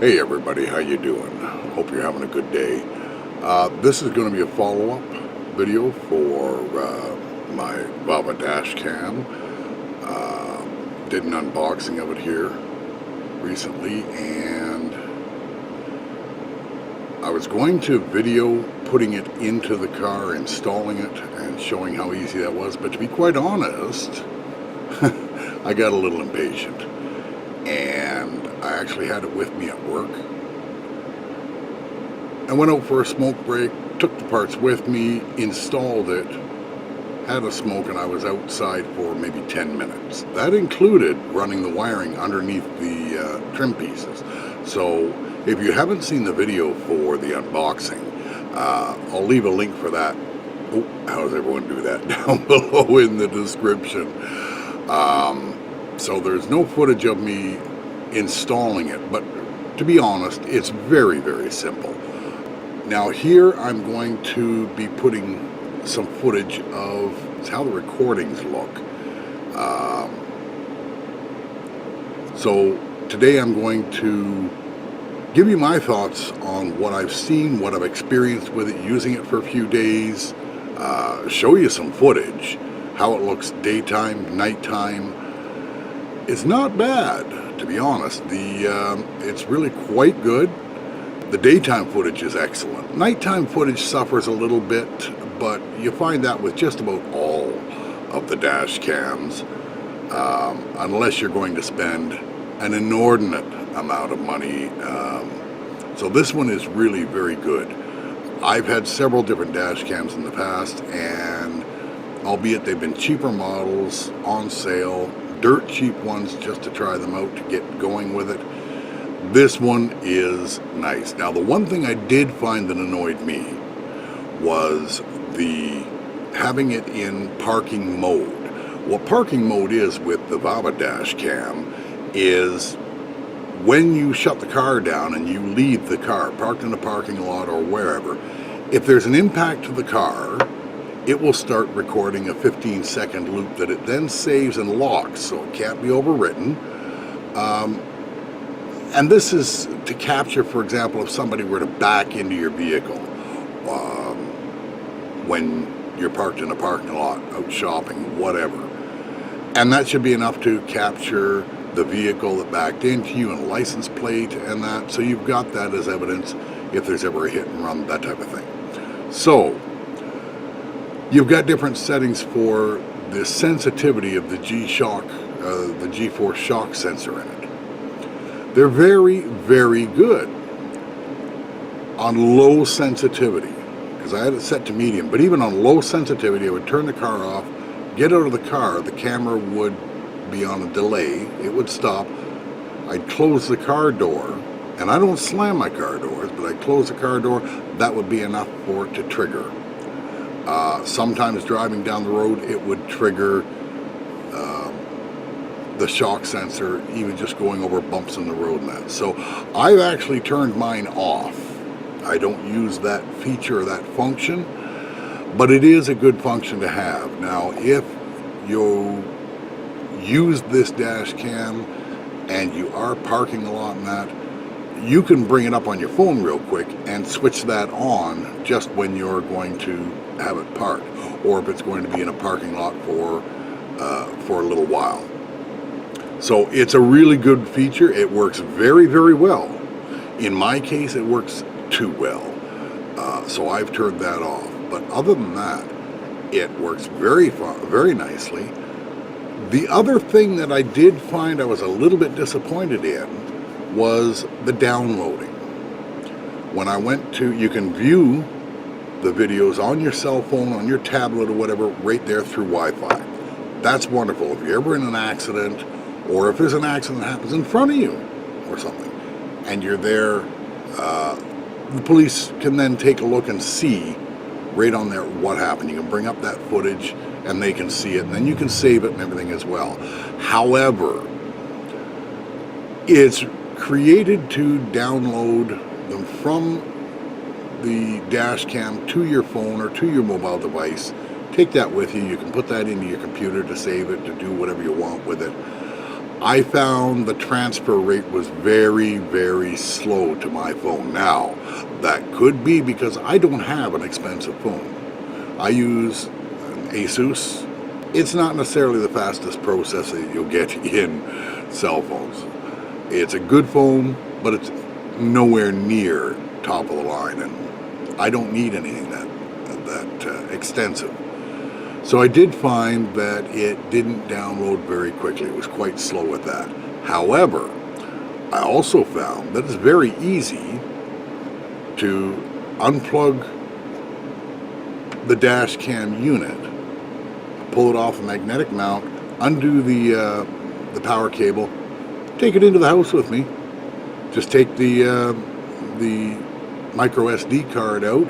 Hey everybody, how you doing? Hope you're having a good day. This is going to be a follow-up video for my VAVA Dash Cam. Did an unboxing of it here recently, and I was going to video putting it into the car, installing it, and showing how easy that was, but to be quite honest, I got a little impatient, and I actually had it with me at work. I went out for a smoke break, took the parts with me, installed it, had a smoke, and I was outside for maybe 10 minutes. That included running the wiring underneath the trim pieces. So if you haven't seen the video for the unboxing, I'll leave a link for that. Oh, how does everyone do that? Down below in the description. So there's no footage of me installing it, but to be honest, it's very, very simple. Now here I'm going to be putting some footage of how the recordings look. So today I'm going to give you my thoughts on what I've seen, what I've experienced with it, using it for a few days, show you some footage, how it looks daytime, nighttime. It's not bad, to be honest. It's really quite good. The daytime footage is excellent. Nighttime footage suffers a little bit, but you find that with just about all of the dash cams, unless you're going to spend an inordinate amount of money. So this one is really very good. I've had several different dash cams in the past, and albeit they've been cheaper models on sale, dirt cheap ones just to try them out to get going with it. This one is nice. Now the one thing I did find that annoyed me was having it in parking mode. What parking mode is with the VAVA Dash Cam is when you shut the car down and you leave the car, parked in a parking lot or wherever, if there's an impact to the car, it will start recording a 15-second loop that it then saves and locks, so it can't be overwritten. And this is to capture, for example, if somebody were to back into your vehicle when you're parked in a parking lot, out shopping, whatever. And that should be enough to capture the vehicle that backed into you and license plate and that, so you've got that as evidence if there's ever a hit and run, that type of thing. So you've got different settings for the sensitivity of the G-Shock, the G-Force shock sensor in it. They're very, very good on low sensitivity, because I had it set to medium, but even on low sensitivity, I would turn the car off, get out of the car, the camera would be on a delay, it would stop, I'd close the car door, and I don't slam my car doors, but I'd close the car door, that would be enough for it to trigger. Sometimes driving down the road, it would trigger the shock sensor, even just going over bumps in the road and that. So I've actually turned mine off. I don't use that feature or that function, but it is a good function to have. Now, if you use this dash cam and you are parking a lot and that, you can bring it up on your phone real quick and switch that on just when you're going to have it parked, or if it's going to be in a parking lot for a little while. So it's a really good feature. It works very, very well. In my case, it works too well. So I've turned that off. But other than that, it works very nicely. The other thing that I did find I was a little bit disappointed in was the downloading. When I went to, you can view the videos on your cell phone, on your tablet or whatever, right there through Wi-Fi. That's wonderful. If you're ever in an accident, or if there's an accident that happens in front of you or something, and you're there, the police can then take a look and see right on there what happened. You can bring up that footage and they can see it, and then you can save it and everything as well. However, it's created to download them from the dash cam to your phone or to your mobile device. Take that with you. You can put that into your computer to save it, to do whatever you want with it. I found the transfer rate was very, very slow to my phone. Now, that could be because I don't have an expensive phone. I use an Asus. It's not necessarily the fastest processor you'll get in cell phones. It's a good phone, but it's nowhere near top of the line, and I don't need anything that extensive. So I did find that it didn't download very quickly. It was quite slow with that. However, I also found that it's very easy to unplug the dash cam unit, pull it off a magnetic mount, undo the power cable, take it into the house with me. Just take the micro SD card out,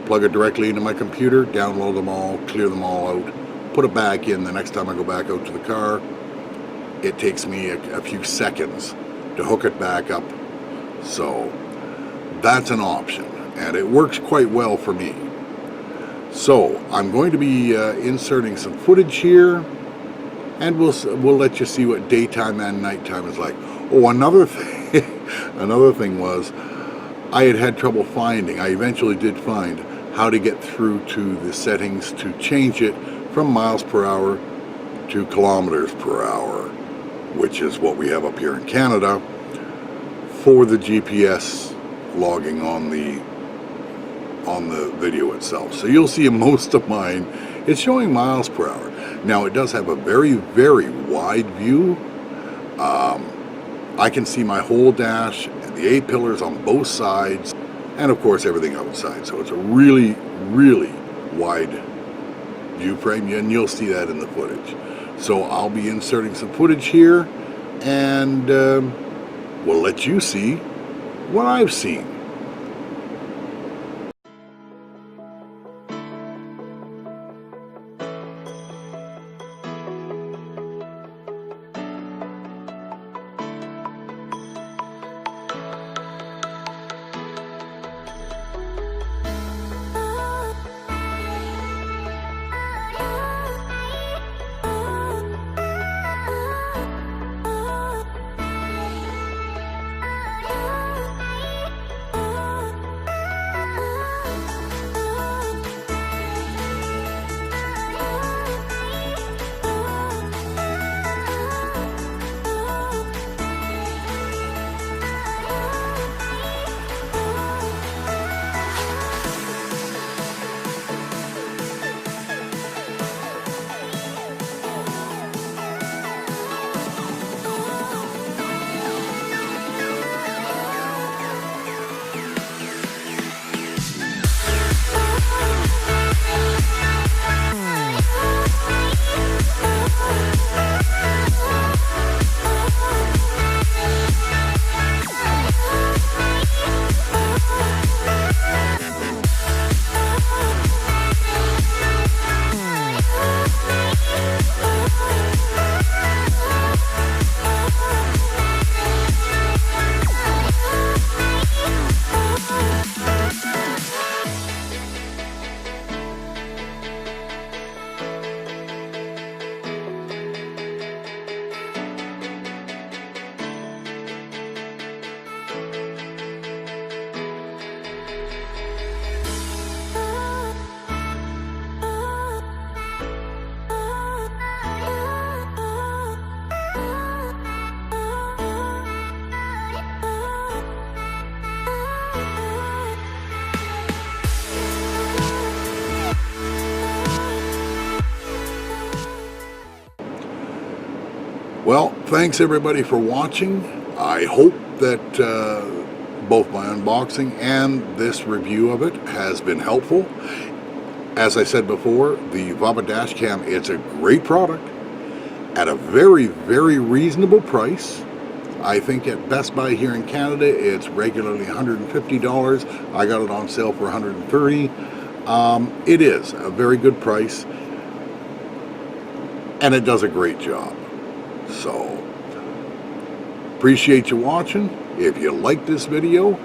plug it directly into my computer, download them all, clear them all out, put it back in. The next time I go back out to the car, it takes me a few seconds to hook it back up. So that's an option, and it works quite well for me. So I'm going to be inserting some footage here, and we'll let you see what daytime and nighttime is like. Oh, another thing was, I had trouble finding. I eventually did find how to get through to the settings to change it from miles per hour to kilometers per hour, which is what we have up here in Canada for the GPS logging on the video itself. So you'll see in most of mine, it's showing miles per hour. Now it does have a very, very wide view. I can see my whole dash and the A-pillars on both sides, and of course everything outside. So it's a really, really wide view frame, and you'll see that in the footage. So I'll be inserting some footage here, and we'll let you see what I've seen. Well, thanks everybody for watching. I hope that both my unboxing and this review of it has been helpful. As I said before, the VAVA Dash Cam, it's a great product at a very, very reasonable price. I think at Best Buy here in Canada, it's regularly $150. I got it on sale for $130. It is a very good price, and it does a great job. So, appreciate you watching. If you like this video,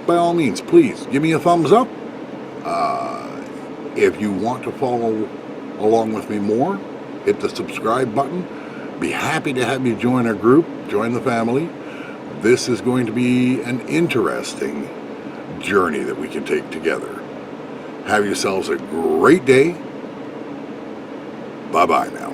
by all means, please give me a thumbs up. If you want to follow along with me more, hit the subscribe button. Be happy to have you join our group, join the family. This is going to be an interesting journey that we can take together. Have yourselves a great day. Bye-bye now.